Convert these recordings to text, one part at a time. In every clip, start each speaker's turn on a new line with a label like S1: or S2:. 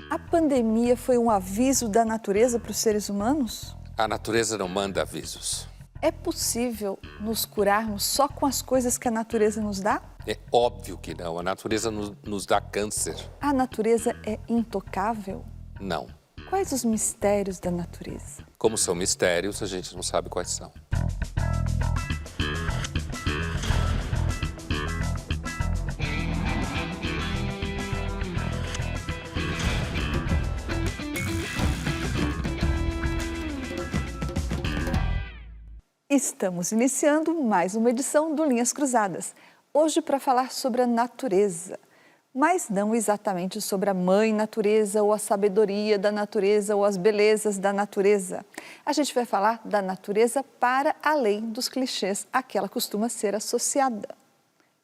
S1: A pandemia foi um aviso da natureza para os seres humanos?
S2: A natureza não manda avisos.
S1: É possível nos curarmos só com as coisas que a natureza nos dá?
S2: É óbvio que não. A natureza nos dá câncer.
S1: A natureza é intocável?
S2: Não.
S1: Quais os mistérios da natureza?
S2: Como são mistérios, a gente não sabe quais são.
S1: Estamos iniciando mais uma edição do Linhas Cruzadas. Hoje para falar sobre a natureza, mas não exatamente sobre a mãe natureza ou a sabedoria da natureza ou as belezas da natureza. A gente vai falar da natureza para além dos clichês a que ela costuma ser associada.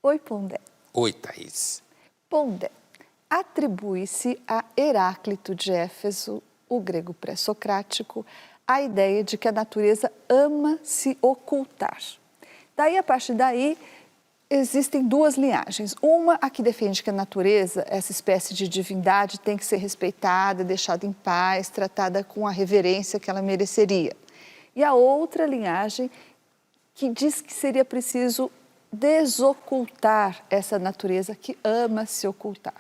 S1: Oi, Pondé.
S2: Oi, Thaís.
S1: Pondé, atribui-se a Heráclito de Éfeso, o grego pré-socrático, a ideia de que a natureza ama se ocultar. Daí, a partir daí, existem duas linhagens. Uma, a que defende que a natureza, essa espécie de divindade, tem que ser respeitada, deixada em paz, tratada com a reverência que ela mereceria. E a outra linhagem, que diz que seria preciso desocultar essa natureza que ama se ocultar.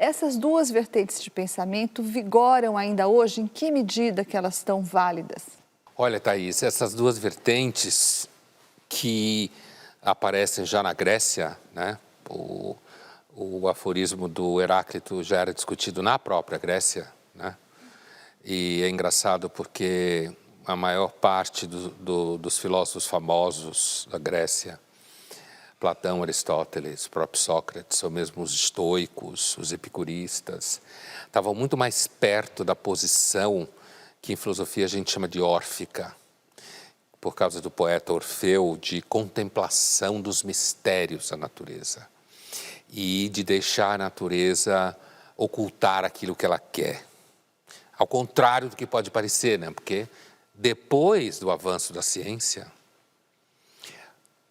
S1: Essas duas vertentes de pensamento vigoram ainda hoje? Em que medida que elas estão válidas?
S2: Olha, Thaís, essas duas vertentes que aparecem já na Grécia, né? O aforismo do Heráclito já era discutido na própria Grécia, né? E é engraçado porque a maior parte dos filósofos famosos da Grécia, Platão, Aristóteles, próprio Sócrates, ou mesmo os estoicos, os epicuristas, estavam muito mais perto da posição que em filosofia a gente chama de órfica, por causa do poeta Orfeu, de contemplação dos mistérios da natureza e de deixar a natureza ocultar aquilo que ela quer. Ao contrário do que pode parecer, né? Porque depois do avanço da ciência,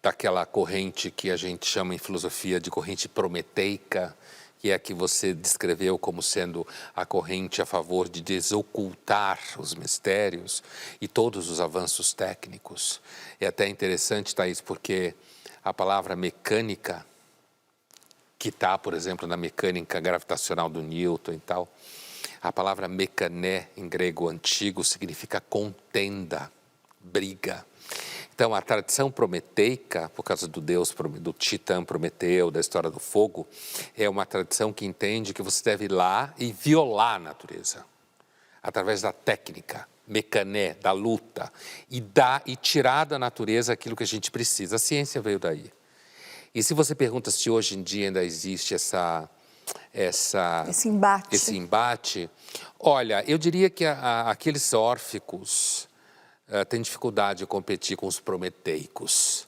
S2: daquela corrente que a gente chama em filosofia de corrente prometeica, que é a que você descreveu como sendo a corrente a favor de desocultar os mistérios e todos os avanços técnicos. É até interessante, Thaís, porque a palavra mecânica, que está, por exemplo, na mecânica gravitacional do Newton e tal, a palavra mekané, em grego antigo, significa contenda, briga. Então, a tradição prometeica, por causa do deus, do titã Prometeu, da história do fogo, é uma tradição que entende que você deve ir lá e violar a natureza, através da técnica, mekané, da luta, e tirar da natureza aquilo que a gente precisa. A ciência veio daí. E se você pergunta se hoje em dia ainda existe esse embate, olha, eu diria que aqueles órficos tem dificuldade de competir com os prometeicos,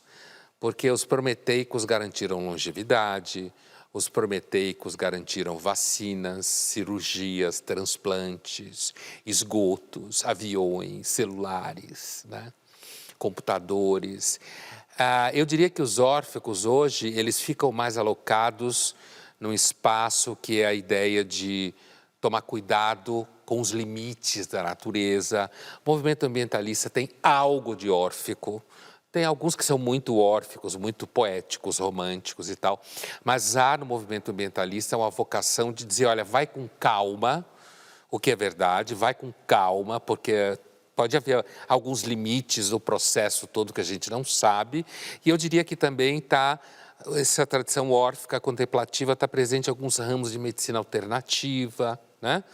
S2: porque os prometeicos garantiram longevidade, os prometeicos garantiram vacinas, cirurgias, transplantes, esgotos, aviões, celulares, né? Computadores. Eu diria que os órficos hoje, eles ficam mais alocados num espaço que é a ideia de tomar cuidado com os limites da natureza. O movimento ambientalista tem algo de órfico, tem alguns que são muito órficos, muito poéticos, românticos e tal, mas há no movimento ambientalista uma vocação de dizer, olha, vai com calma, o que é verdade, vai com calma, porque pode haver alguns limites do processo todo que a gente não sabe, e eu diria que também essa tradição órfica contemplativa está presente em alguns ramos de medicina alternativa, né?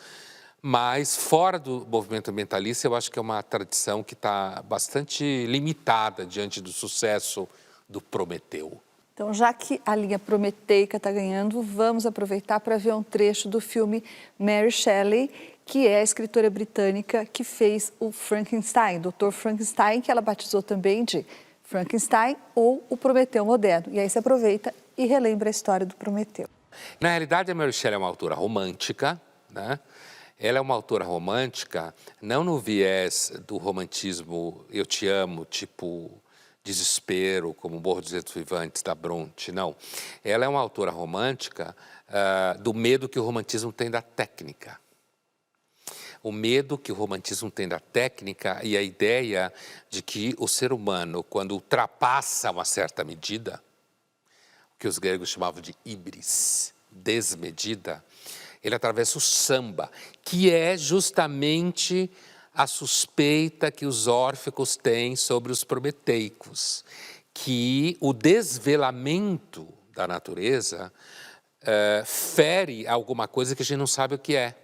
S2: Mas fora do movimento ambientalista, eu acho que é uma tradição que está bastante limitada diante do sucesso do Prometeu.
S1: Então, já que a linha prometeica está ganhando, vamos aproveitar para ver um trecho do filme Mary Shelley, que é a escritora britânica que fez o Frankenstein, Dr. Frankenstein, que ela batizou também de Frankenstein ou o Prometeu moderno. E aí você aproveita e relembra a história do Prometeu.
S2: Na realidade, a Mary Shelley é uma autora romântica, né? Ela é uma autora romântica, não no viés do romantismo eu te amo, tipo desespero, como Morro dos Ventos Vivantes, da Bronte, não. Ela é uma autora romântica do medo que o romantismo tem da técnica. O medo que o romantismo tem da técnica e a ideia de que o ser humano, quando ultrapassa uma certa medida, o que os gregos chamavam de híbris, desmedida, ele atravessa o samba, que é justamente a suspeita que os órficos têm sobre os prometeicos, que o desvelamento da natureza fere alguma coisa que a gente não sabe o que é.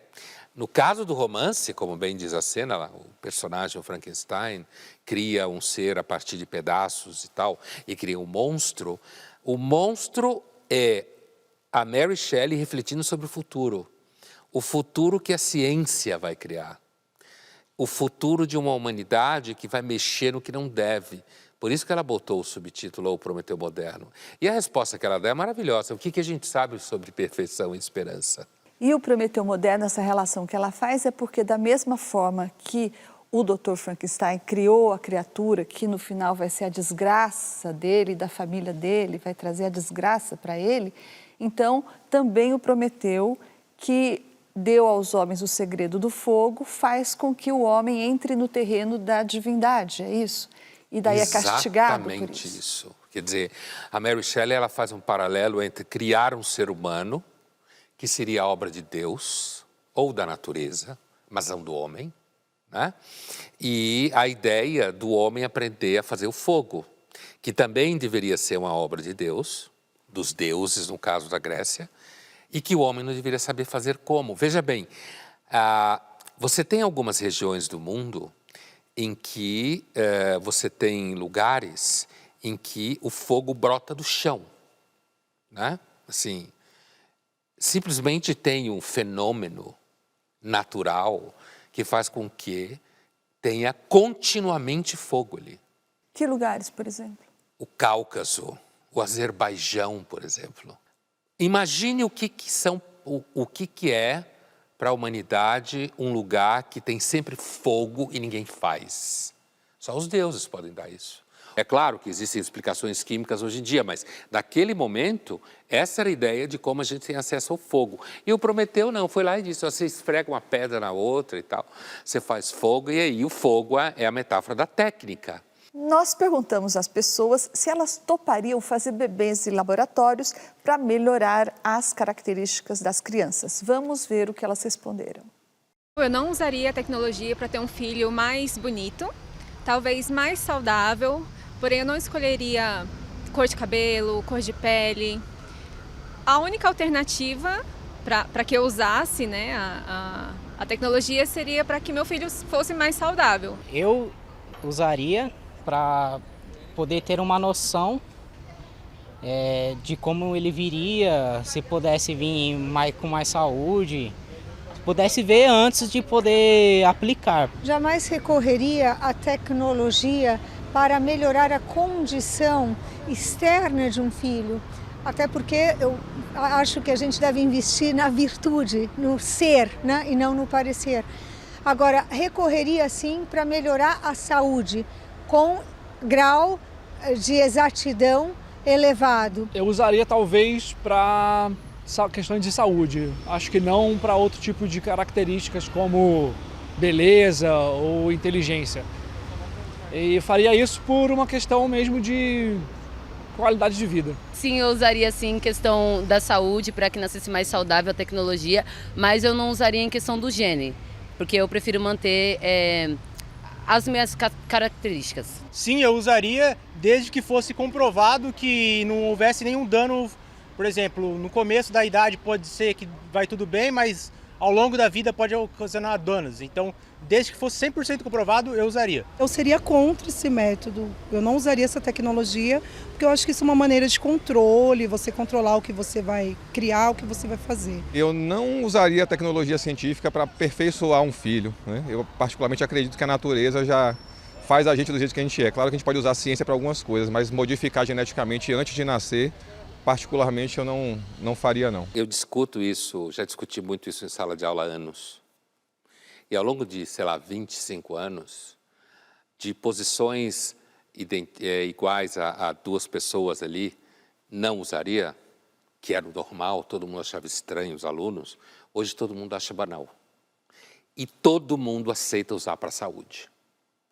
S2: No caso do romance, como bem diz a cena, o personagem, o Frankenstein, cria um ser a partir de pedaços e tal, e cria um monstro. O monstro é a Mary Shelley refletindo sobre o futuro que a ciência vai criar, o futuro de uma humanidade que vai mexer no que não deve. Por isso que ela botou o subtítulo O Prometeu Moderno. E a resposta que ela dá é maravilhosa. O que a gente sabe sobre perfeição e esperança?
S1: E o Prometeu moderno, essa relação que ela faz é porque da mesma forma que o Dr. Frankenstein criou a criatura que no final vai ser a desgraça dele e da família dele, vai trazer a desgraça para ele, então também o Prometeu, que deu aos homens o segredo do fogo, faz com que o homem entre no terreno da divindade, é isso? E daí é castigado por isso.
S2: Exatamente isso. Quer dizer, a Mary Shelley ela faz um paralelo entre criar um ser humano, que seria a obra de Deus ou da natureza, mas não do homem, né? E a ideia do homem aprender a fazer o fogo, que também deveria ser uma obra de Deus, dos deuses, no caso da Grécia, e que o homem não deveria saber fazer como. Veja bem, você tem algumas regiões do mundo em que você tem lugares em que o fogo brota do chão, né? Assim, simplesmente tem um fenômeno natural que faz com que tenha continuamente fogo ali.
S1: Que lugares, por exemplo?
S2: O Cáucaso, o Azerbaijão, por exemplo. Imagine o que é para a humanidade um lugar que tem sempre fogo e ninguém faz. Só os deuses podem dar isso. É claro que existem explicações químicas hoje em dia, mas naquele momento, essa era a ideia de como a gente tem acesso ao fogo. E o Prometeu não, foi lá e disse, você esfrega uma pedra na outra e tal, você faz fogo e aí o fogo é a metáfora da técnica.
S1: Nós perguntamos às pessoas se elas topariam fazer bebês em laboratórios para melhorar as características das crianças. Vamos ver o que elas responderam.
S3: Eu não usaria a tecnologia para ter um filho mais bonito, talvez mais saudável, porém eu não escolheria cor de cabelo, cor de pele. A única alternativa para que eu usasse, né, a tecnologia seria para que meu filho fosse mais saudável.
S4: Eu usaria para poder ter uma noção de como ele viria, se pudesse vir com mais saúde, pudesse ver antes de poder aplicar.
S5: Jamais recorreria à tecnologia para melhorar a condição externa de um filho, até porque eu acho que a gente deve investir na virtude, no ser, né, e não no parecer. Agora, recorreria sim para melhorar a saúde, com grau de exatidão elevado.
S6: Eu usaria talvez para questões de saúde, acho que não para outro tipo de características como beleza ou inteligência. E faria isso por uma questão mesmo de qualidade de vida.
S7: Sim, eu usaria sim em questão da saúde, para que nascesse mais saudável a tecnologia, mas eu não usaria em questão do gene, porque eu prefiro manter as minhas características.
S8: Sim, eu usaria desde que fosse comprovado que não houvesse nenhum dano. Por exemplo, no começo da idade pode ser que vai tudo bem, mas ao longo da vida pode ocasionar danos. Então, desde que fosse 100% comprovado, eu usaria.
S9: Eu seria contra esse método, eu não usaria essa tecnologia, porque eu acho que isso é uma maneira de controle, você controlar o que você vai criar, o que você vai fazer.
S10: Eu não usaria a tecnologia científica para aperfeiçoar um filho, né? Eu particularmente acredito que a natureza já faz a gente do jeito que a gente é. Claro que a gente pode usar a ciência para algumas coisas, mas modificar geneticamente antes de nascer, particularmente eu não faria não.
S2: Eu discuto isso, já discuti muito isso em sala de aula há anos. E ao longo de, sei lá, 25 anos, de posições iguais a duas pessoas ali, não usaria, que era o normal, todo mundo achava estranho, os alunos, hoje todo mundo acha banal. E todo mundo aceita usar para a saúde.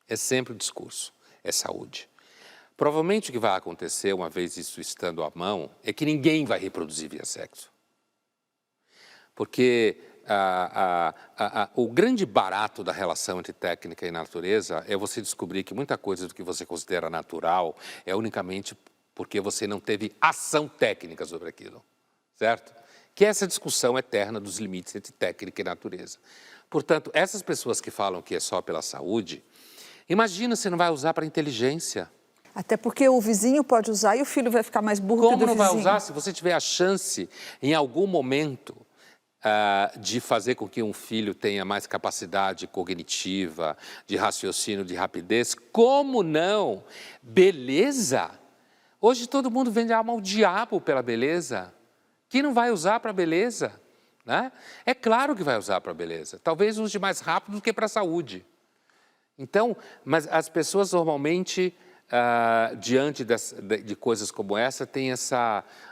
S2: É sempre o discurso, é saúde. Provavelmente o que vai acontecer, uma vez isso estando à mão, é que ninguém vai reproduzir via sexo. Porque o grande barato da relação entre técnica e natureza é você descobrir que muita coisa do que você considera natural é unicamente porque você não teve ação técnica sobre aquilo, certo? Que é essa discussão eterna dos limites entre técnica e natureza. Portanto, essas pessoas que falam que é só pela saúde, imagina se não vai usar para inteligência.
S1: Até porque o vizinho pode usar e o filho vai ficar mais burro que o do
S2: Como não
S1: vizinho.
S2: vai usar se você tiver a chance, em algum momento, de fazer com que um filho tenha mais capacidade cognitiva, de raciocínio, de rapidez? Como não? Beleza? Hoje todo mundo vende alma ao diabo pela beleza. Quem não vai usar para beleza? Né? É claro que vai usar para beleza. Talvez use mais rápido do que para a saúde. Então, mas as pessoas normalmente, diante de coisas como essa, têm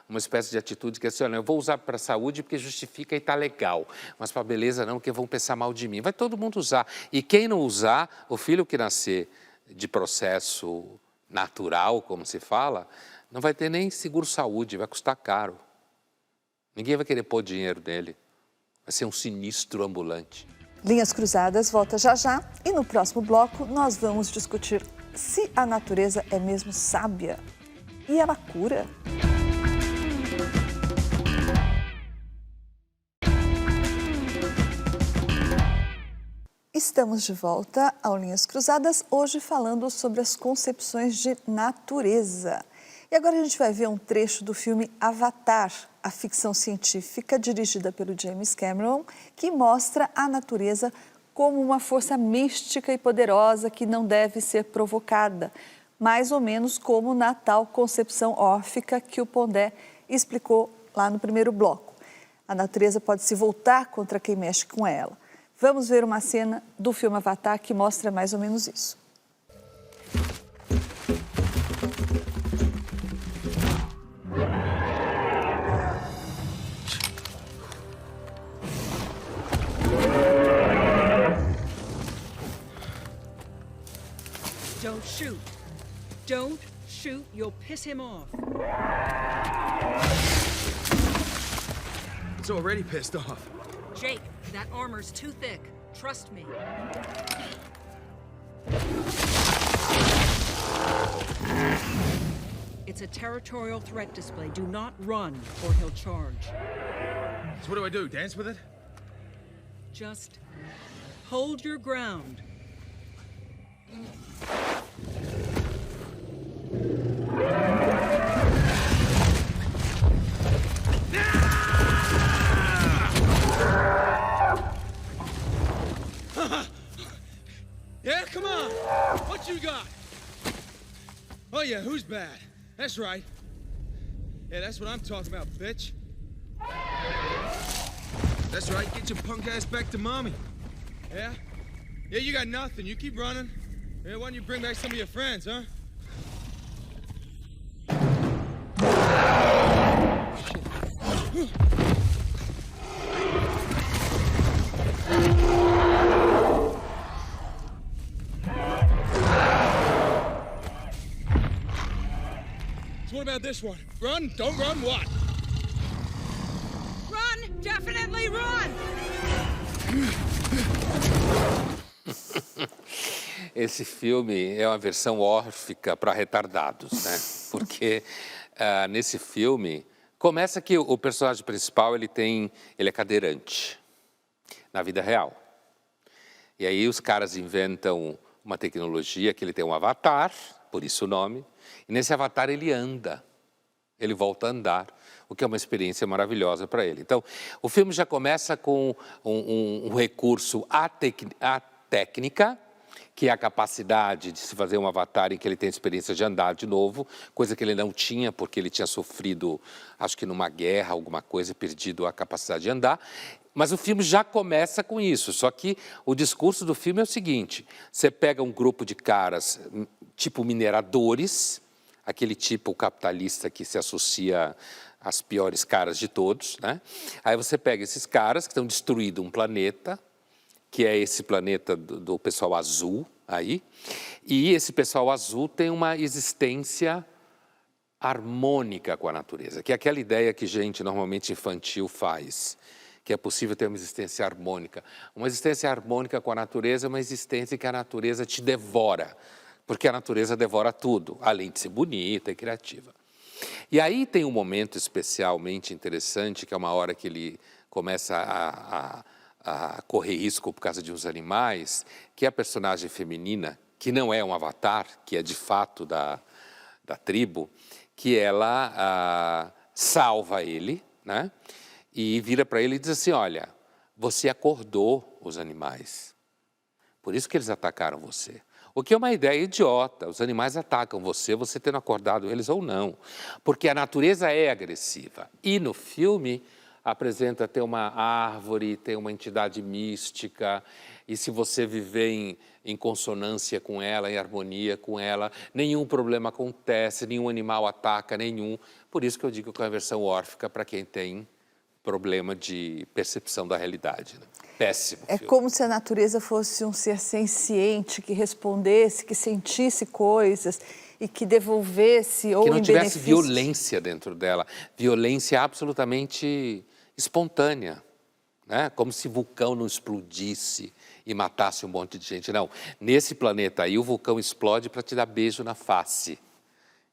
S2: uma espécie de atitude que é assim, olha, eu vou usar para a saúde porque justifica e está legal, mas para a beleza não, porque vão pensar mal de mim. Vai todo mundo usar. E quem não usar, o filho que nascer de processo natural, como se fala, não vai ter nem seguro-saúde, vai custar caro. Ninguém vai querer pôr dinheiro nele. Vai ser um sinistro ambulante.
S1: Linhas Cruzadas volta já já e no próximo bloco nós vamos discutir se a natureza é mesmo sábia e ela cura. Estamos de volta ao Linhas Cruzadas, hoje falando sobre as concepções de natureza. E agora a gente vai ver um trecho do filme Avatar, a ficção científica dirigida pelo James Cameron, que mostra a natureza como uma força mística e poderosa que não deve ser provocada, mais ou menos como na tal concepção órfica que o Pondé explicou lá no primeiro bloco. A natureza pode se voltar contra quem mexe com ela. Vamos ver uma cena do filme Avatar que mostra mais ou menos isso.
S11: Don't shoot. Don't shoot. You'll piss him off.
S12: It's already pissed off.
S11: Jake, that armor's too thick. Trust me. It's a territorial threat display. Do not run, or he'll charge.
S12: So what do? Dance with it?
S11: Just hold your ground.
S12: Yeah, come on. What you got? Oh yeah, who's bad? That's right. Yeah, that's what I'm talking about, bitch. That's right, get your punk ass back to mommy. Yeah? Yeah, you got nothing. You keep running. Yeah, why don't you bring back some of your friends, huh? So what about this one? Run? Don't run what?
S11: Run! Definitely run!
S2: Esse filme é uma versão órfica para retardados, né? Porque nesse filme começa que o personagem principal ele é cadeirante na vida real. E aí os caras inventam uma tecnologia que ele tem um avatar, por isso o nome, e nesse avatar ele anda, ele volta a andar, o que é uma experiência maravilhosa para ele. Então, o filme já começa com um recurso à técnica, que é a capacidade de se fazer um avatar em que ele tem a experiência de andar de novo, coisa que ele não tinha, porque ele tinha sofrido, acho que numa guerra, alguma coisa, perdido a capacidade de andar. Mas o filme já começa com isso, só que o discurso do filme é o seguinte: você pega um grupo de caras, tipo mineradores, aquele tipo capitalista que se associa às piores caras de todos, né? Aí você pega esses caras que estão destruindo um planeta, que é esse planeta do pessoal azul aí, e esse pessoal azul tem uma existência harmônica com a natureza, que é aquela ideia que gente normalmente infantil faz, que é possível ter uma existência harmônica. Uma existência harmônica com a natureza é uma existência que a natureza te devora, porque a natureza devora tudo, além de ser bonita e criativa. E aí tem um momento especialmente interessante, que é uma hora que ele começa a correr risco por causa de uns animais, que é a personagem feminina, que não é um avatar, que é de fato da tribo, que ela salva ele, né? E vira para ele e diz assim: olha, você acordou os animais, por isso que eles atacaram você. O que é uma ideia idiota, os animais atacam você tendo acordado eles ou não, porque a natureza é agressiva. E no filme apresenta ter uma árvore, tem uma entidade mística, e se você viver em consonância com ela, em harmonia com ela, nenhum problema acontece, nenhum animal ataca, nenhum. Por isso que eu digo que é uma versão órfica para quem tem problema de percepção da realidade, né? Péssimo
S1: É
S2: filme.
S1: como se a natureza fosse um ser senciente, que respondesse, que sentisse coisas e que devolvesse ou
S2: que não
S1: em
S2: tivesse
S1: benefício.
S2: violência dentro dela, violência absolutamente espontânea, né? Como se o vulcão não explodisse e matasse um monte de gente. Não, nesse planeta aí o vulcão explode para te dar beijo na face,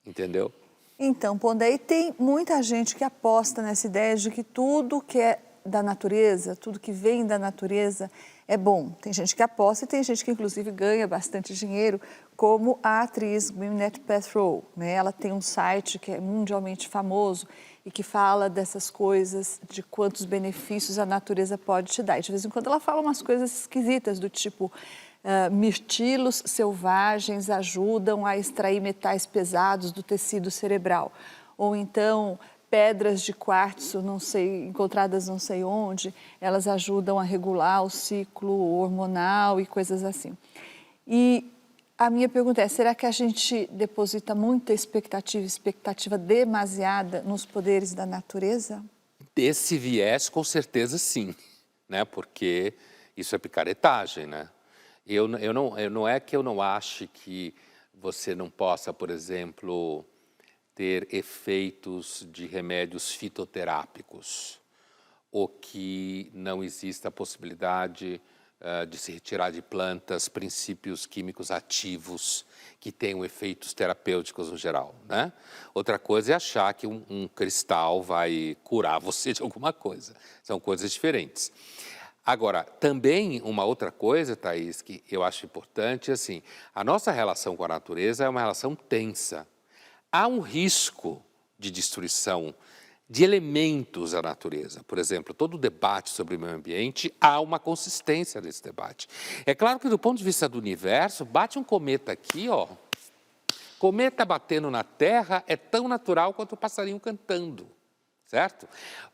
S2: entendeu?
S1: Então, Pondé, tem muita gente que aposta nessa ideia de que tudo que é da natureza, tudo que vem da natureza é bom. Tem gente que aposta e tem gente que, inclusive, ganha bastante dinheiro, como a atriz Gwyneth Paltrow, né? Ela tem um site que é mundialmente famoso e que fala dessas coisas, de quantos benefícios a natureza pode te dar. E de vez em quando ela fala umas coisas esquisitas, do tipo... mirtilos selvagens ajudam a extrair metais pesados do tecido cerebral. Ou então, pedras de quartzo, não sei, encontradas não sei onde, elas ajudam a regular o ciclo hormonal e coisas assim. E a minha pergunta é, será que a gente deposita muita expectativa demasiada nos poderes da natureza?
S2: Desse viés, com certeza sim, né? Porque isso é picaretagem, né? Não é que eu não ache que você não possa, por exemplo, ter efeitos de remédios fitoterápicos, ou que não exista a possibilidade de se retirar de plantas princípios químicos ativos que tenham efeitos terapêuticos no geral, né? Outra coisa é achar que um cristal vai curar você de alguma coisa. São coisas diferentes. Agora, também uma outra coisa, Thaís, que eu acho importante, assim, a nossa relação com a natureza é uma relação tensa. Há um risco de destruição de elementos da natureza. Por exemplo, todo o debate sobre o meio ambiente, há uma consistência nesse debate. É claro que do ponto de vista do universo, bate um cometa aqui, ó. Cometa batendo na Terra é tão natural quanto o passarinho cantando, certo?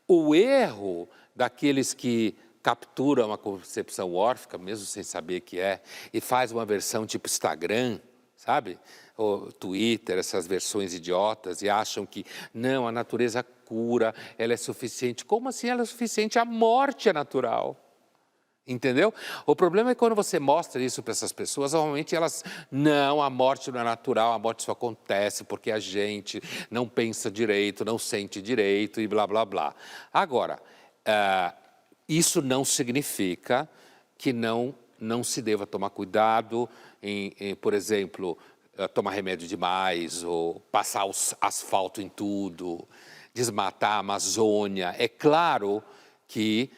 S2: O erro daqueles que captura uma concepção órfica, mesmo sem saber que é, e faz uma versão tipo Instagram, sabe? Ou Twitter, essas versões idiotas, e acham que, não, a natureza cura, ela é suficiente. Como assim ela é suficiente? A morte é natural. Entendeu? O problema é que quando você mostra isso para essas pessoas, normalmente elas, não, a morte não é natural, a morte só acontece porque a gente não pensa direito, não sente direito e blá, blá, blá. Agora, isso não significa que não se deva tomar cuidado em, por exemplo, tomar remédio demais ou passar asfalto em tudo, desmatar a Amazônia. É claro que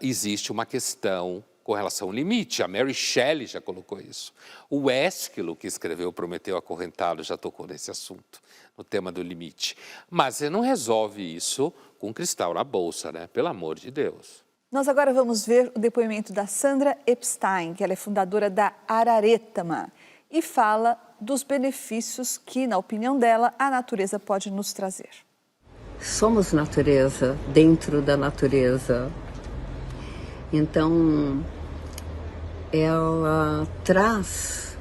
S2: existe uma questão com relação ao limite. A Mary Shelley já colocou isso. O Ésquilo, que escreveu Prometeu Acorrentado, já tocou nesse assunto, no tema do limite. Mas você não resolve isso com cristal na bolsa, né? Pelo amor de Deus.
S1: Nós agora vamos ver o depoimento da Sandra Epstein, que ela é fundadora da Araretama, e fala dos benefícios que, na opinião dela, a natureza pode nos trazer.
S13: Somos natureza, dentro da natureza. Então, ela traz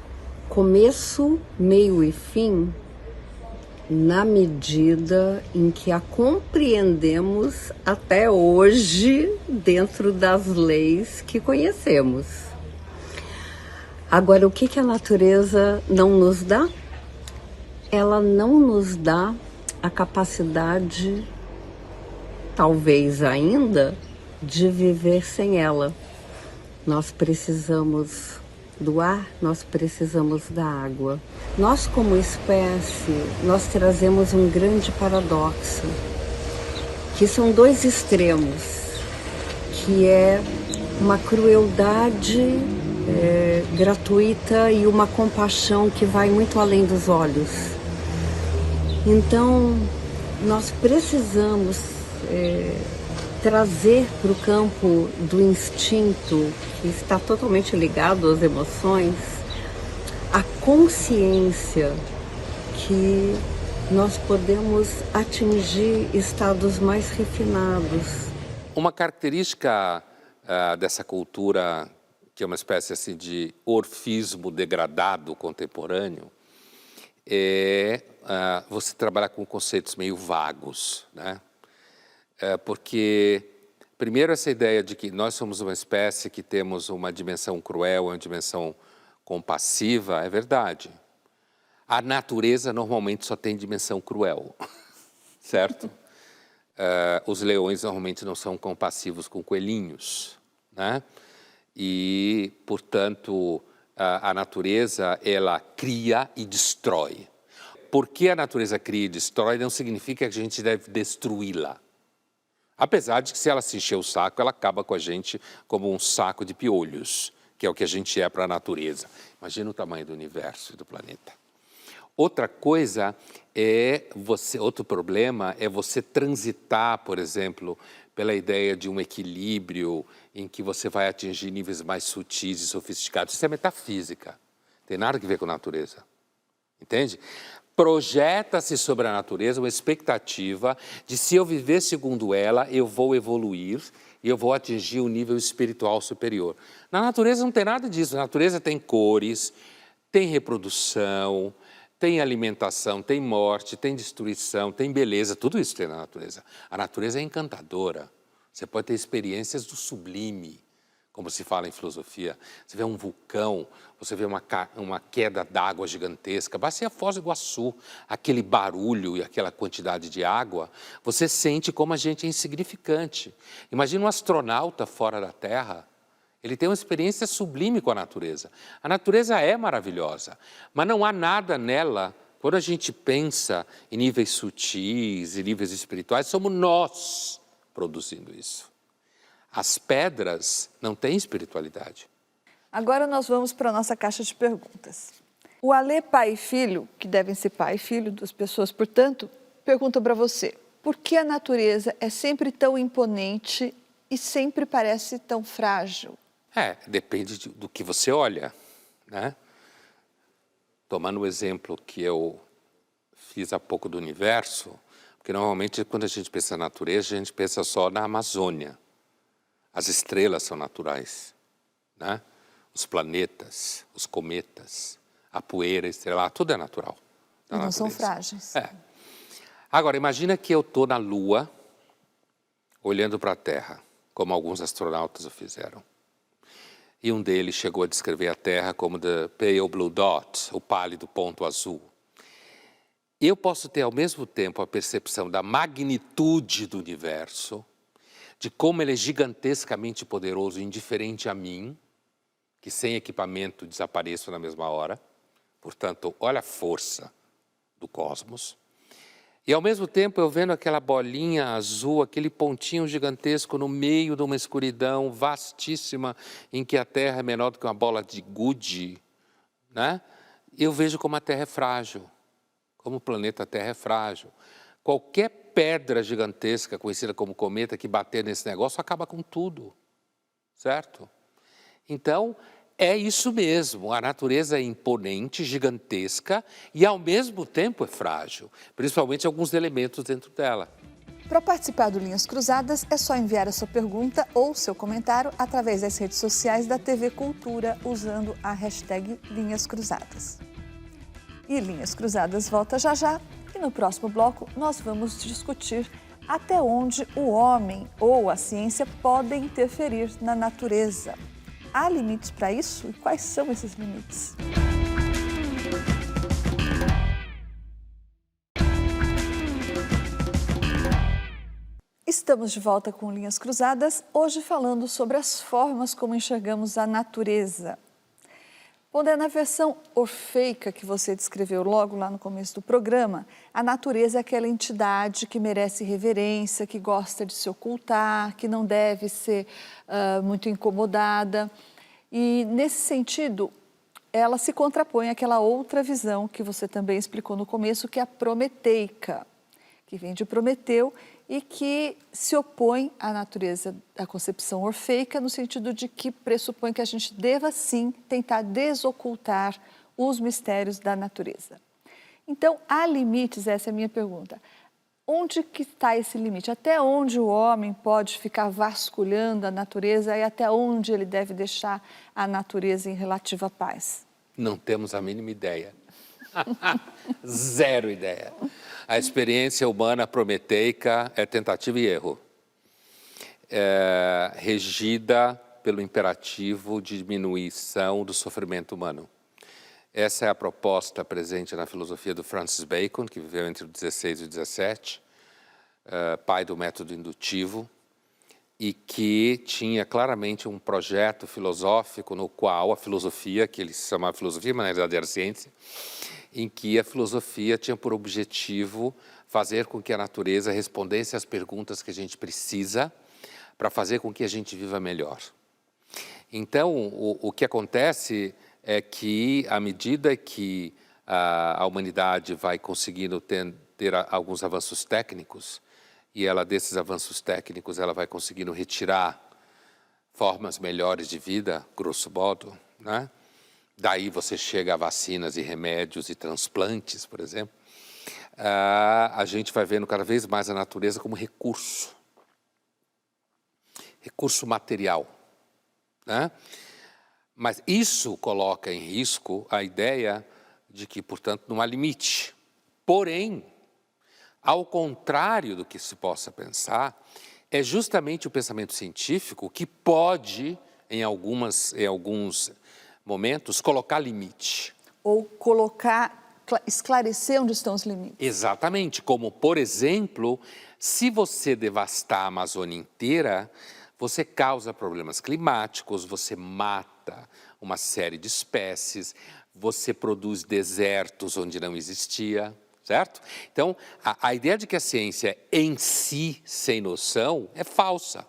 S13: começo, meio e fim na medida em que a compreendemos até hoje dentro das leis que conhecemos. Agora, o que a natureza não nos dá? Ela não nos dá a capacidade, talvez ainda, de viver sem ela. Nós precisamos do ar, nós precisamos da água. Nós, como espécie, nós trazemos um grande paradoxo, que são dois extremos, que é uma crueldade gratuita e uma compaixão que vai muito além dos olhos. Então, nós precisamos trazer para o campo do instinto, que está totalmente ligado às emoções, a consciência que nós podemos atingir estados mais refinados.
S2: Uma característica dessa cultura, que é uma espécie assim, de orfismo degradado contemporâneo, é você trabalhar com conceitos meio vagos, né? Porque, primeiro, essa ideia de que nós somos uma espécie que temos uma dimensão cruel, uma dimensão compassiva, é verdade. A natureza normalmente só tem dimensão cruel, certo? Os leões normalmente não são compassivos com coelhinhos, né? E, portanto, a natureza, ela cria e destrói. Porque a natureza cria e destrói não significa que a gente deve destruí-la. Apesar de que, se ela se encher o saco, ela acaba com a gente como um saco de piolhos, que é o que a gente é para a natureza. Imagina o tamanho do universo e do planeta. Outra coisa outro problema é você transitar, por exemplo, pela ideia de um equilíbrio em que você vai atingir níveis mais sutis e sofisticados. Isso é metafísica, tem nada a ver com a natureza, entende? Projeta-se sobre a natureza uma expectativa de, se eu viver segundo ela, eu vou evoluir e eu vou atingir um nível espiritual superior. Na natureza não tem nada disso. Na natureza tem cores, tem reprodução, tem alimentação, tem morte, tem destruição, tem beleza, tudo isso tem na natureza. A natureza é encantadora. Você pode ter experiências do sublime, como se fala em filosofia. Você vê um vulcão, você vê uma queda d'água gigantesca, basta ir a Foz do Iguaçu, aquele barulho e aquela quantidade de água, você sente como a gente é insignificante. Imagina um astronauta fora da Terra, ele tem uma experiência sublime com a natureza. A natureza é maravilhosa, mas não há nada nela, quando a gente pensa em níveis sutis, em níveis espirituais, somos nós produzindo isso. As pedras não têm espiritualidade.
S1: Agora nós vamos para a nossa caixa de perguntas. O Alê Pai e Filho, que devem ser pai e filho, duas pessoas, portanto, pergunta para você: por que a natureza é sempre tão imponente e sempre parece tão frágil?
S2: Depende do que você olha, né? Tomando o exemplo que eu fiz há pouco do universo, porque normalmente quando a gente pensa na natureza, a gente pensa só na Amazônia. As estrelas são naturais, né? Os planetas, os cometas, a poeira estelar, tudo é natural.
S1: E não são frágeis.
S2: Agora, imagina que eu estou na Lua, olhando para a Terra, como alguns astronautas o fizeram. E um deles chegou a descrever a Terra como the pale blue dot, o pálido ponto azul. Eu posso ter ao mesmo tempo a percepção da magnitude do universo, de como ele é gigantescamente poderoso e indiferente a mim, que sem equipamento desapareço na mesma hora. Portanto, olha a força do cosmos. E ao mesmo tempo eu vendo aquela bolinha azul, aquele pontinho gigantesco no meio de uma escuridão vastíssima em que a Terra é menor do que uma bola de gude, né? Eu vejo como a Terra é frágil, como o planeta Terra é frágil. Qualquer pedra gigantesca, conhecida como cometa, que bater nesse negócio acaba com tudo, certo? Então, é isso mesmo, a natureza é imponente, gigantesca e ao mesmo tempo é frágil, principalmente alguns elementos dentro dela.
S1: Para participar do Linhas Cruzadas, é só enviar a sua pergunta ou seu comentário através das redes sociais da TV Cultura, usando a hashtag Linhas Cruzadas. E Linhas Cruzadas volta já já, e no próximo bloco nós vamos discutir até onde o homem ou a ciência podem interferir na natureza. Há limites para isso? E quais são esses limites? Estamos de volta com Linhas Cruzadas, hoje falando sobre as formas como enxergamos a natureza. Bom, na versão orfeica que você descreveu logo lá no começo do programa, a natureza é aquela entidade que merece reverência, que gosta de se ocultar, que não deve ser muito incomodada. E, nesse sentido, ela se contrapõe àquela outra visão que você também explicou no começo, que é a prometeica, que vem de Prometeu e que se opõe à natureza, à concepção orfeica, no sentido de que pressupõe que a gente deva, sim, tentar desocultar os mistérios da natureza. Então, há limites? Essa é a minha pergunta. Onde que está esse limite? Até onde o homem pode ficar vasculhando a natureza e até onde ele deve deixar a natureza em relativa paz?
S2: Não temos a mínima ideia. Zero ideia. A experiência humana prometeica é tentativa e erro. É regida pelo imperativo de diminuição do sofrimento humano. Essa é a proposta presente na filosofia do Francis Bacon, que viveu entre o 16 e o 17, pai do método indutivo, e que tinha claramente um projeto filosófico no qual a filosofia, que ele chamava filosofia, mas na verdade era ciência, em que a filosofia tinha por objetivo fazer com que a natureza respondesse às perguntas que a gente precisa para fazer com que a gente viva melhor. Então, o que acontece é que, à medida que a humanidade vai conseguindo ter alguns avanços técnicos, e desses avanços técnicos, ela vai conseguindo retirar formas melhores de vida, grosso modo, né? Daí você chega a vacinas e remédios e transplantes, por exemplo. A gente vai vendo cada vez mais a natureza como recurso material, né? Mas isso coloca em risco a ideia de que, portanto, não há limite. Porém, ao contrário do que se possa pensar, é justamente o pensamento científico que pode, em alguns momentos, colocar limite.
S1: Ou esclarecer onde estão os limites.
S2: Exatamente, como, por exemplo, se você devastar a Amazônia inteira, você causa problemas climáticos, você mata uma série de espécies, você produz desertos onde não existia, certo? Então, a ideia de que a ciência em si, sem noção, é falsa.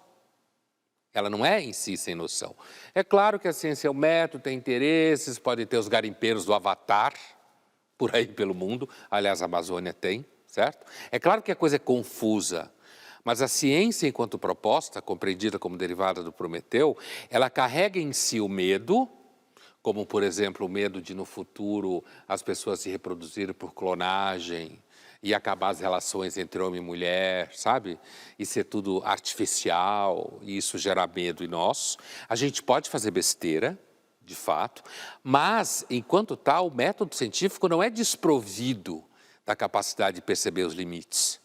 S2: Ela não é em si sem noção. É claro que a ciência é um método, tem interesses, pode ter os garimpeiros do Avatar, por aí pelo mundo, aliás, a Amazônia tem, certo? É claro que a coisa é confusa, mas a ciência, enquanto proposta, compreendida como derivada do Prometeu, ela carrega em si o medo, como, por exemplo, o medo de, no futuro, as pessoas se reproduzirem por clonagem e acabar as relações entre homem e mulher, sabe? E ser tudo artificial, e isso gerar medo em nós. A gente pode fazer besteira, de fato, mas, enquanto tal, o método científico não é desprovido da capacidade de perceber os limites.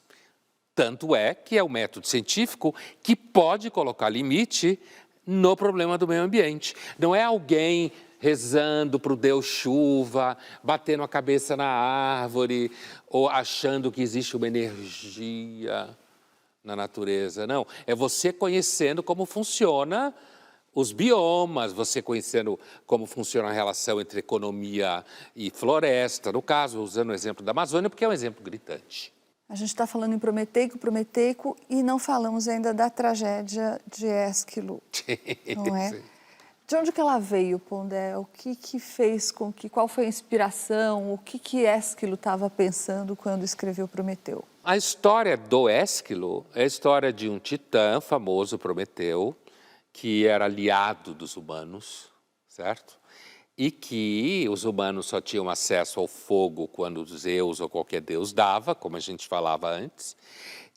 S2: Tanto é que é o método científico que pode colocar limite no problema do meio ambiente. Não é alguém rezando para o Deus chuva, batendo a cabeça na árvore, ou achando que existe uma energia na natureza. Não, é você conhecendo como funciona os biomas, você conhecendo como funciona a relação entre economia e floresta. No caso, usando o exemplo da Amazônia, porque é um exemplo gritante.
S1: A gente está falando em Prometeico, e não falamos ainda da tragédia de Ésquilo, não é? De onde que ela veio, Pondé? O que fez com que... Qual foi a inspiração? O que Ésquilo estava pensando quando escreveu Prometeu?
S2: A história do Ésquilo é a história de um titã famoso, Prometeu, que era aliado dos humanos, certo? E que os humanos só tinham acesso ao fogo quando Zeus ou qualquer deus dava, como a gente falava antes.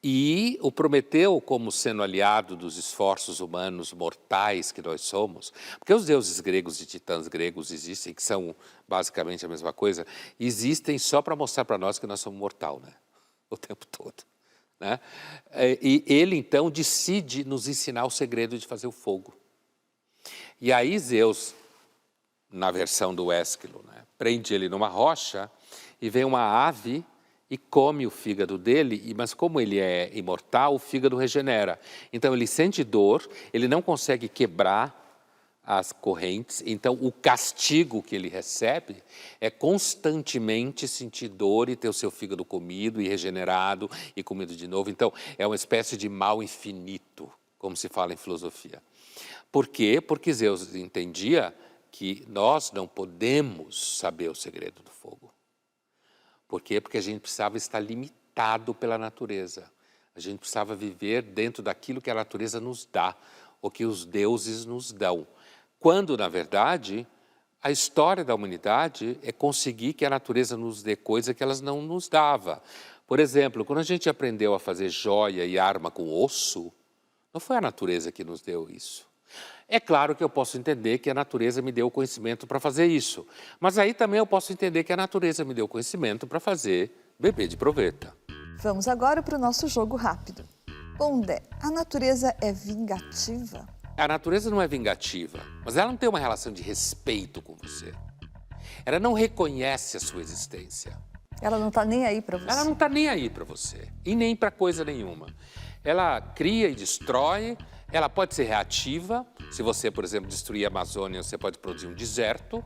S2: E o Prometeu, como sendo aliado dos esforços humanos mortais que nós somos, porque os deuses gregos e titãs gregos existem, que são basicamente a mesma coisa, existem só para mostrar para nós que nós somos mortal, né? O tempo todo. Né? E ele, então, decide nos ensinar o segredo de fazer o fogo. E aí Zeus, na versão do Ésquilo, né, prende ele numa rocha e vem uma ave e come o fígado dele, mas como ele é imortal, o fígado regenera. Então ele sente dor, ele não consegue quebrar as correntes, então o castigo que ele recebe é constantemente sentir dor e ter o seu fígado comido e regenerado e comido de novo. Então é uma espécie de mal infinito, como se fala em filosofia. Por quê? Porque Zeus entendia que nós não podemos saber o segredo do fogo. Por quê? Porque a gente precisava estar limitado pela natureza. A gente precisava viver dentro daquilo que a natureza nos dá, ou que os deuses nos dão. Quando, na verdade, a história da humanidade é conseguir que a natureza nos dê coisa que ela não nos dava. Por exemplo, quando a gente aprendeu a fazer joia e arma com osso, não foi a natureza que nos deu isso. É claro que eu posso entender que a natureza me deu o conhecimento para fazer isso, mas aí também eu posso entender que a natureza me deu o conhecimento para fazer bebê de proveta.
S1: Vamos agora para o nosso jogo rápido. Pondé, a natureza é vingativa?
S2: A natureza não é vingativa, mas ela não tem uma relação de respeito com você. Ela não reconhece a sua existência.
S1: Ela não está nem aí para você?
S2: Ela não está nem aí para você, e nem para coisa nenhuma. Ela cria e destrói. Ela pode ser reativa, se você, por exemplo, destruir a Amazônia, você pode produzir um deserto,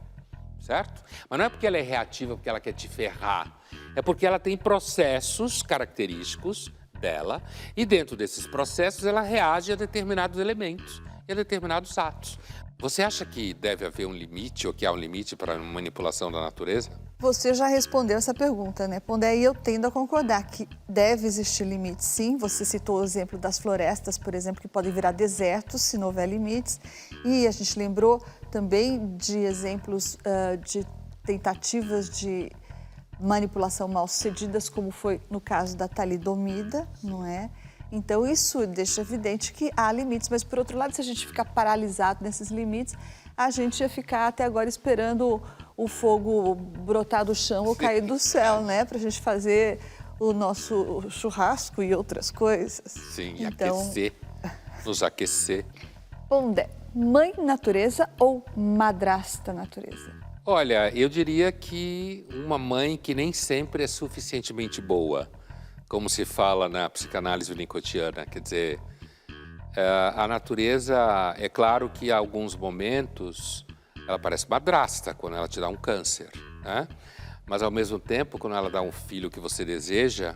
S2: certo? Mas não é porque ela é reativa, porque ela quer te ferrar, é porque ela tem processos característicos dela, e dentro desses processos ela reage a determinados elementos e a determinados atos. Você acha que deve haver um limite, ou que há um limite para a manipulação da natureza?
S1: Você já respondeu essa pergunta, né, Pondé? E eu tendo a concordar que deve existir limite, sim. Você citou o exemplo das florestas, por exemplo, que podem virar desertos se não houver limites. E a gente lembrou também de exemplos de tentativas de manipulação mal sucedidas, como foi no caso da talidomida, não é? Então, isso deixa evidente que há limites, mas, por outro lado, se a gente ficar paralisado nesses limites, a gente ia ficar até agora esperando o fogo brotar do chão ou cair do céu, né? Para a gente fazer o nosso churrasco e outras coisas.
S2: Sim, então... aquecer, nos aquecer.
S1: Pondé, mãe natureza ou madrasta natureza?
S2: Olha, eu diria que uma mãe que nem sempre é suficientemente boa, como se fala na psicanálise winnicottiana, quer dizer, a natureza, é claro que em alguns momentos ela parece madrasta quando ela te dá um câncer, né? Mas ao mesmo tempo, quando ela dá um filho que você deseja,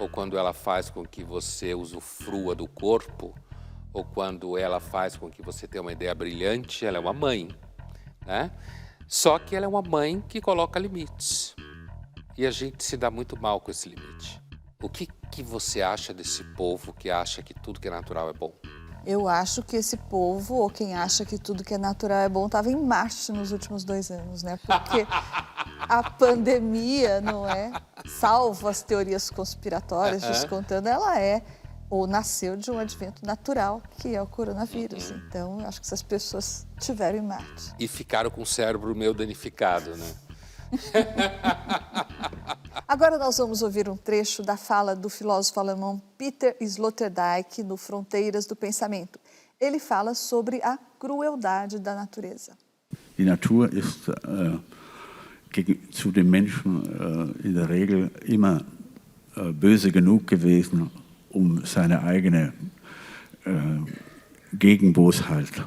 S2: ou quando ela faz com que você usufrua do corpo, ou quando ela faz com que você tenha uma ideia brilhante, ela é uma mãe, né? Só que ela é uma mãe que coloca limites. E a gente se dá muito mal com esse limite. O que você acha desse povo que acha que tudo que é natural é bom?
S1: Eu acho que esse povo, ou quem acha que tudo que é natural é bom, estava em Marte nos últimos 2 anos, né? Porque a pandemia, não é? Salvo as teorias conspiratórias descontando, ela é ou nasceu de um advento natural, que é o coronavírus. Então, eu acho que essas pessoas tiveram em Marte.
S2: E ficaram com o cérebro meio danificado, né?
S1: Agora nós vamos ouvir um trecho da fala do filósofo alemão Peter Sloterdijk no Fronteiras do Pensamento. Ele fala sobre a crueldade da natureza.
S14: Die Natur ist zu den Menschen in der Regel immer böse genug gewesen, seine eigene Gegenbosheit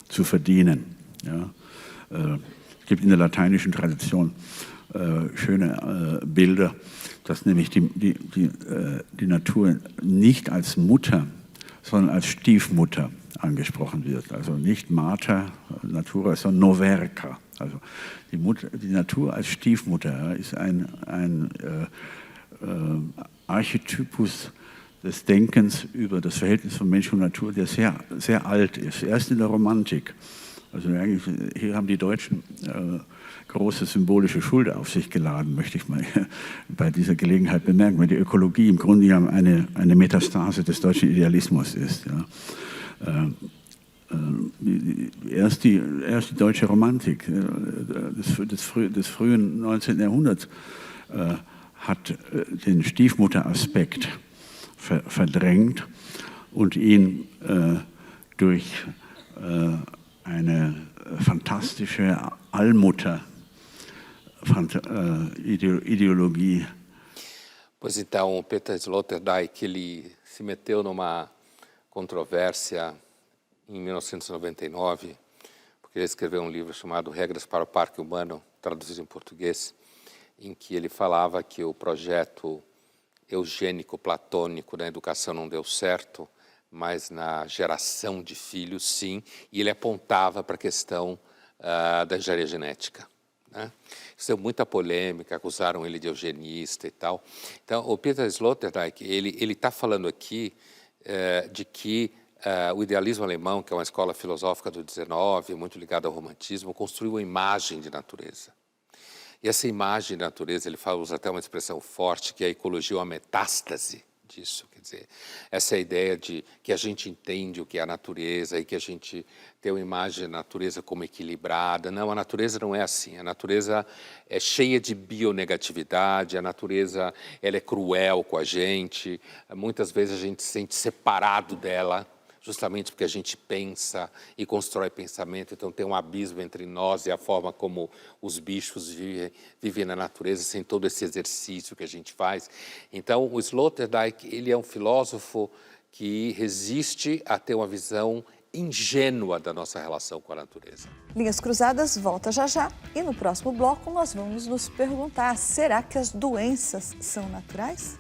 S14: zu verdienen. Ja? Es gibt in der lateinischen Tradition schöne Bilder, dass nämlich die Natur nicht als Mutter, sondern als Stiefmutter angesprochen wird. Also nicht Mater Natura, sondern Noverca. Also die Natur als Stiefmutter ist ein Archetypus des Denkens über das Verhältnis von Mensch und Natur, der sehr, sehr alt ist. Erst in der Romantik. Also eigentlich, hier haben die Deutschen große symbolische Schuld auf sich geladen, möchte ich mal bei dieser Gelegenheit bemerken, weil die Ökologie im Grunde ja eine Metastase des deutschen Idealismus ist. Ja. Erst die deutsche Romantik des frühen 19. Jahrhunderts hat den Stiefmutteraspekt verdrängt und ihn durch eine fantastische Allmutter-Ideologie.
S2: Pois então, Peter Sloterdijk, ele se meteu numa controvérsia em 1999, porque ele escreveu um livro chamado Regras para o Parque Humano, traduzido em português, em que ele falava que o projeto eugênico platônico da educação não deu certo, mas na geração de filhos, sim, e ele apontava para a questão da engenharia genética. Né? Isso deu muita polêmica, acusaram ele de eugenista e tal. Então, o Peter Sloterdijk, ele está falando aqui de que o idealismo alemão, que é uma escola filosófica do XIX, muito ligada ao romantismo, construiu uma imagem de natureza. E essa imagem de natureza, ele usa até uma expressão forte, que é a ecologia, uma metástase disso. Quer dizer, essa ideia de que a gente entende o que é a natureza e que a gente tem uma imagem da natureza como equilibrada. Não, a natureza não é assim. A natureza é cheia de bionegatividade, a natureza ela é cruel com a gente. Muitas vezes a gente se sente separado dela, justamente porque a gente pensa e constrói pensamento, então tem um abismo entre nós e a forma como os bichos vivem na natureza, sem todo esse exercício que a gente faz. Então, o Sloterdijk, ele é um filósofo que resiste a ter uma visão ingênua da nossa relação com a natureza.
S1: Linhas Cruzadas volta já já e no próximo bloco nós vamos nos perguntar, será que as doenças são naturais?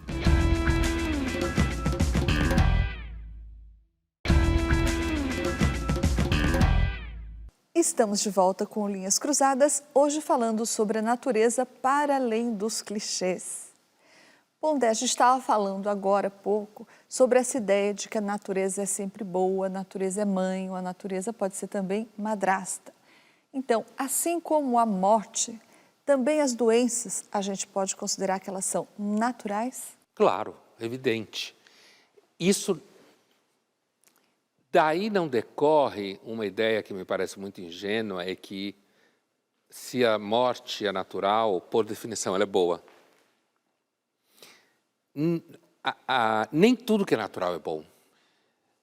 S1: Estamos de volta com Linhas Cruzadas, hoje falando sobre a natureza para além dos clichês. Pondé, a gente estava falando agora há pouco sobre essa ideia de que a natureza é sempre boa, a natureza é mãe, ou a natureza pode ser também madrasta. Então, assim como a morte, também as doenças, a gente pode considerar que elas são naturais?
S2: Claro, evidente. Isso daí não decorre uma ideia que me parece muito ingênua, é que se a morte é natural, por definição, ela é boa. Nem tudo que é natural é bom.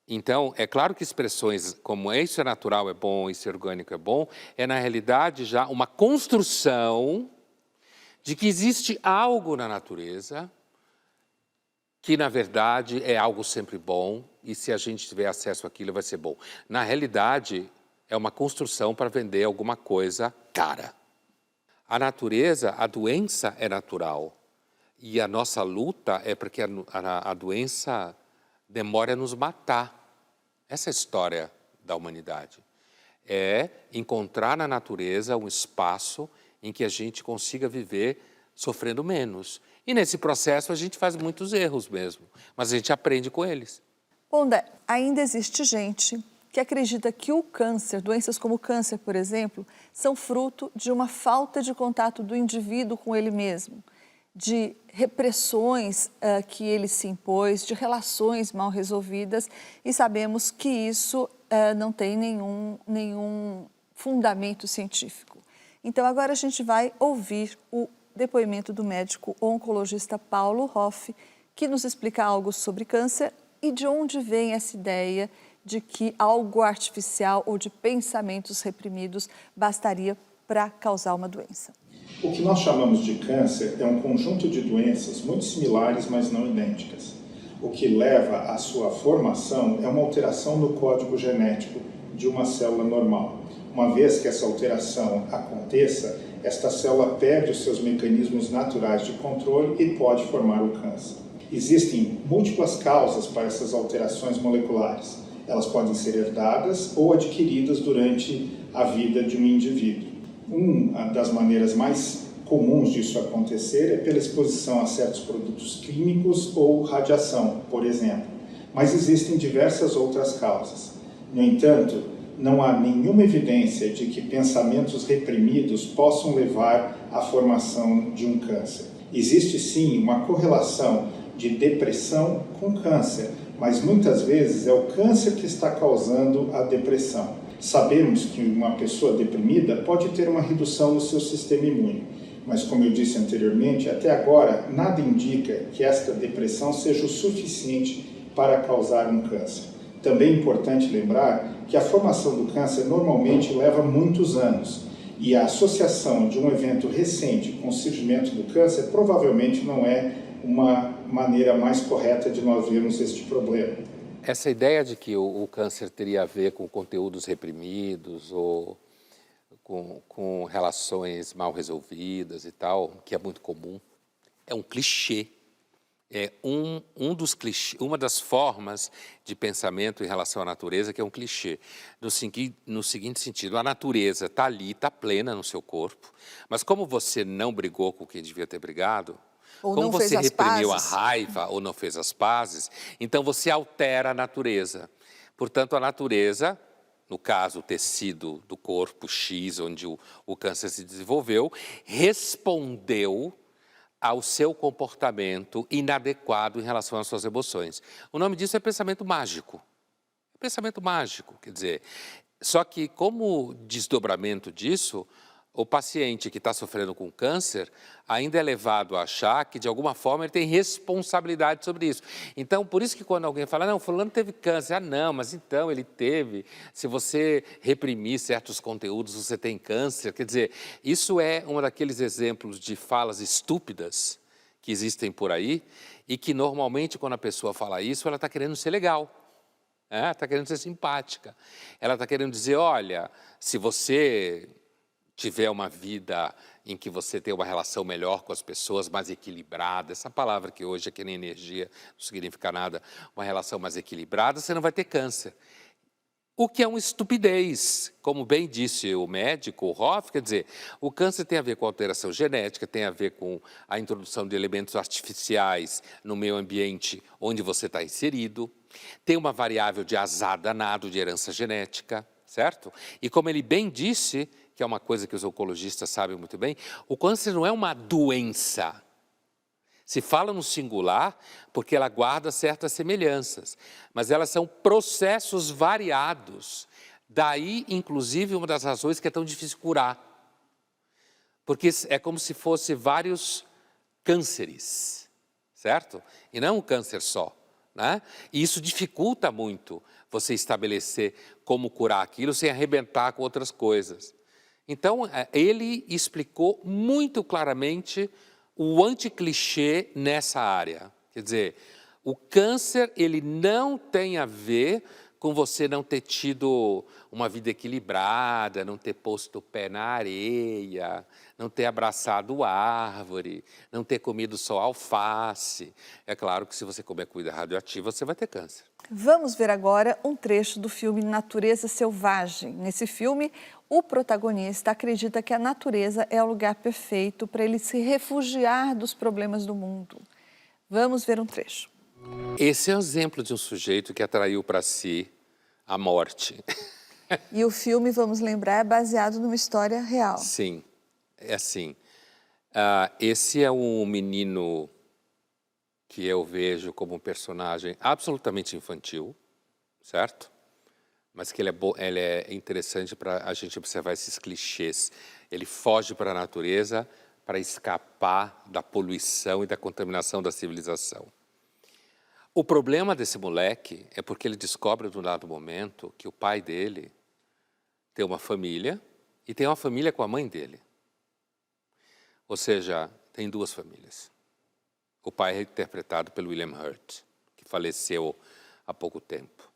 S2: Então, é claro que expressões como isso é natural, é bom, isso é orgânico, é bom, é na realidade já uma construção de que existe algo na natureza que, na verdade, é algo sempre bom, e se a gente tiver acesso àquilo, vai ser bom. Na realidade, é uma construção para vender alguma coisa cara. A natureza, a doença é natural, e a nossa luta é para que a doença demore a nos matar. Essa é a história da humanidade. É encontrar na natureza um espaço em que a gente consiga viver sofrendo menos. E nesse processo a gente faz muitos erros mesmo, mas a gente aprende com eles.
S1: Pondé, ainda existe gente que acredita que o câncer, doenças como o câncer, por exemplo, são fruto de uma falta de contato do indivíduo com ele mesmo, de repressões que ele se impôs, de relações mal resolvidas, e sabemos que isso não tem nenhum fundamento científico. Então agora a gente vai ouvir o depoimento do médico oncologista Paulo Hoff, que nos explica algo sobre câncer e de onde vem essa ideia de que algo artificial ou de pensamentos reprimidos bastaria para causar uma doença.
S15: O que nós chamamos de câncer é um conjunto de doenças muito similares, mas não idênticas. O que leva à sua formação é uma alteração no código genético de uma célula normal. Uma vez que essa alteração aconteça, esta célula perde os seus mecanismos naturais de controle e pode formar o câncer. Existem múltiplas causas para essas alterações moleculares. Elas podem ser herdadas ou adquiridas durante a vida de um indivíduo. Uma das maneiras mais comuns disso acontecer é pela exposição a certos produtos químicos ou radiação, por exemplo. Mas existem diversas outras causas. No entanto, não há nenhuma evidência de que pensamentos reprimidos possam levar à formação de um câncer. Existe sim uma correlação de depressão com câncer, mas muitas vezes é o câncer que está causando a depressão. Sabemos que uma pessoa deprimida pode ter uma redução no seu sistema imune, mas como eu disse anteriormente, até agora nada indica que esta depressão seja o suficiente para causar um câncer. Também é importante lembrar que a formação do câncer normalmente leva muitos anos e a associação de um evento recente com o surgimento do câncer provavelmente não é uma maneira mais correta de nós vermos este problema.
S2: Essa ideia de que o câncer teria a ver com conteúdos reprimidos ou com relações mal resolvidas e tal, que é muito comum, é um clichê. É uma das formas de pensamento em relação à natureza que é um clichê. No seguinte sentido, a natureza está ali, está plena no seu corpo, mas como você não brigou com quem devia ter brigado,
S1: ou
S2: como
S1: não fez
S2: você
S1: as
S2: reprimiu
S1: pazes.
S2: a raiva ou não fez as pazes, então você altera a natureza. Portanto, a natureza, no caso, o tecido do corpo X, onde o câncer se desenvolveu, respondeu ao seu comportamento inadequado em relação às suas emoções. O nome disso é pensamento mágico. Pensamento mágico, quer dizer, só que como desdobramento disso, o paciente que está sofrendo com câncer ainda é levado a achar que, de alguma forma, ele tem responsabilidade sobre isso. Então, por isso que quando alguém fala, não, fulano teve câncer, não, mas então ele teve, se você reprimir certos conteúdos, você tem câncer. Quer dizer, isso é um daqueles exemplos de falas estúpidas que existem por aí e que, normalmente, quando a pessoa fala isso, ela está querendo ser legal. Está querendo ser simpática. Ela está querendo dizer, olha, se você tiver uma vida em que você tem uma relação melhor com as pessoas, mais equilibrada, essa palavra que hoje é que nem energia, não significa nada, uma relação mais equilibrada, você não vai ter câncer. O que é uma estupidez, como bem disse o médico, o Hoff, quer dizer, o câncer tem a ver com alteração genética, tem a ver com a introdução de elementos artificiais no meio ambiente onde você está inserido, tem uma variável de azar danado, de herança genética, certo? E como ele bem disse, que é uma coisa que os oncologistas sabem muito bem, o câncer não é uma doença. Se fala no singular porque ela guarda certas semelhanças, mas elas são processos variados. Daí, inclusive, uma das razões que é tão difícil curar. Porque é como se fosse vários cânceres, certo? E não um câncer só, né? E isso dificulta muito você estabelecer como curar aquilo sem arrebentar com outras coisas. Então, ele explicou muito claramente o anticlichê nessa área. Quer dizer, o câncer, ele não tem a ver com você não ter tido uma vida equilibrada, não ter posto o pé na areia, não ter abraçado árvore, não ter comido só alface. É claro que se você comer comida radioativa, você vai ter câncer.
S1: Vamos ver agora um trecho do filme Natureza Selvagem. Nesse filme, o protagonista acredita que a natureza é o lugar perfeito para ele se refugiar dos problemas do mundo. Vamos ver um trecho.
S2: Esse é um exemplo de um sujeito que atraiu para si a morte.
S1: E o filme, vamos lembrar, é baseado numa história real.
S2: Sim, é assim. Esse é um menino que eu vejo como um personagem absolutamente infantil, certo? Mas que ele é interessante para a gente observar esses clichês. Ele foge para a natureza para escapar da poluição e da contaminação da civilização. O problema desse moleque é porque ele descobre, num dado momento, que o pai dele tem uma família e tem uma família com a mãe dele. Ou seja, tem duas famílias. O pai é interpretado pelo William Hurt, que faleceu há pouco tempo.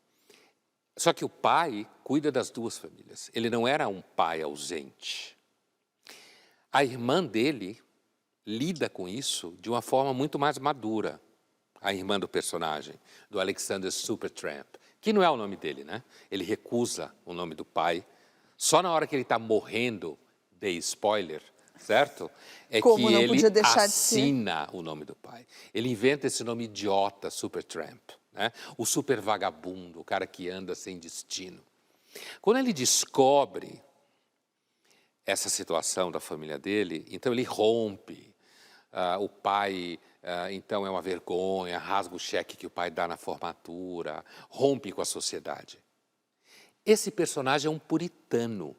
S2: Só que o pai cuida das duas famílias. Ele não era um pai ausente. A irmã dele lida com isso de uma forma muito mais madura. A irmã do personagem, do Alexander Supertramp, que não é o nome dele, né? Ele recusa o nome do pai. Só na hora que ele está morrendo, dei spoiler, certo? É
S1: Como
S2: que
S1: não
S2: ele
S1: podia deixar de ser.
S2: assina o nome do pai. Ele inventa esse nome idiota, Supertramp, né? O super vagabundo, o cara que anda sem destino. Quando ele descobre essa situação da família dele, então ele rompe. O pai, então, é uma vergonha, rasga o cheque que o pai dá na formatura, rompe com a sociedade. Esse personagem é um puritano,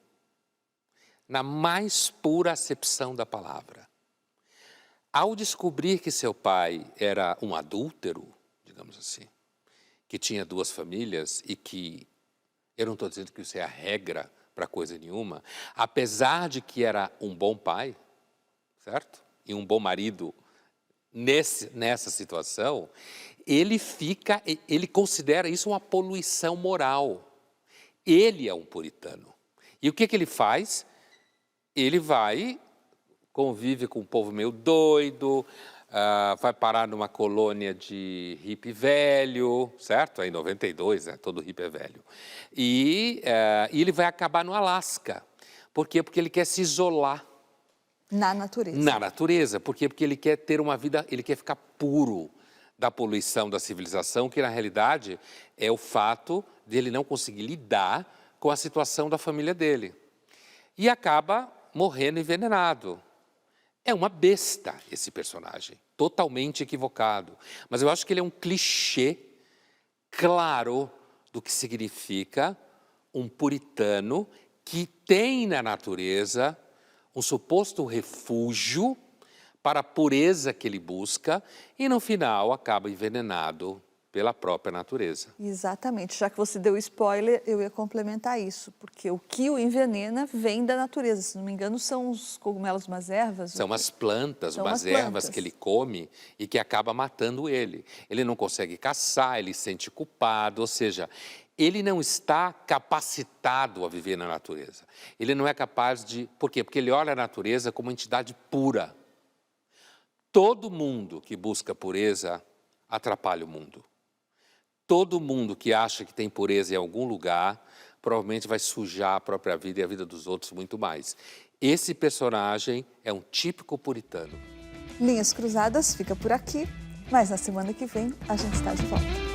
S2: na mais pura acepção da palavra. Ao descobrir que seu pai era um adúltero, digamos assim, que tinha 2 famílias e que, eu não estou dizendo que isso é a regra para coisa nenhuma, apesar de que era um bom pai, certo? E um bom marido nessa situação, ele considera isso uma poluição moral. Ele é um puritano. E o que ele faz? Ele convive com um povo meio doido, vai parar numa colônia de hippie velho, certo? Em 92, né? Todo hippie é velho. E ele vai acabar no Alasca. Por quê? Porque ele quer se isolar.
S1: Na natureza.
S2: Na natureza. Por quê? Porque ele quer ter uma vida, ele quer ficar puro da poluição da civilização, que na realidade é o fato de ele não conseguir lidar com a situação da família dele. E acaba morrendo envenenado. É uma besta esse personagem, totalmente equivocado. Mas eu acho que ele é um clichê claro do que significa um puritano que tem na natureza um suposto refúgio para a pureza que ele busca e, no final, acaba envenenado pela própria natureza.
S1: Exatamente. Já que você deu spoiler, eu ia complementar isso, porque o que o envenena vem da natureza. Se não me engano, são os cogumelos, umas ervas.
S2: São umas plantas, umas ervas que ele come e que acaba matando ele. Ele não consegue caçar, ele se sente culpado, ou seja, ele não está capacitado a viver na natureza. Ele não é capaz de... Por quê? Porque ele olha a natureza como uma entidade pura. Todo mundo que busca pureza atrapalha o mundo. Todo mundo que acha que tem pureza em algum lugar, provavelmente vai sujar a própria vida e a vida dos outros muito mais. Esse personagem é um típico puritano.
S1: Linhas Cruzadas fica por aqui, mas na semana que vem a gente está de volta.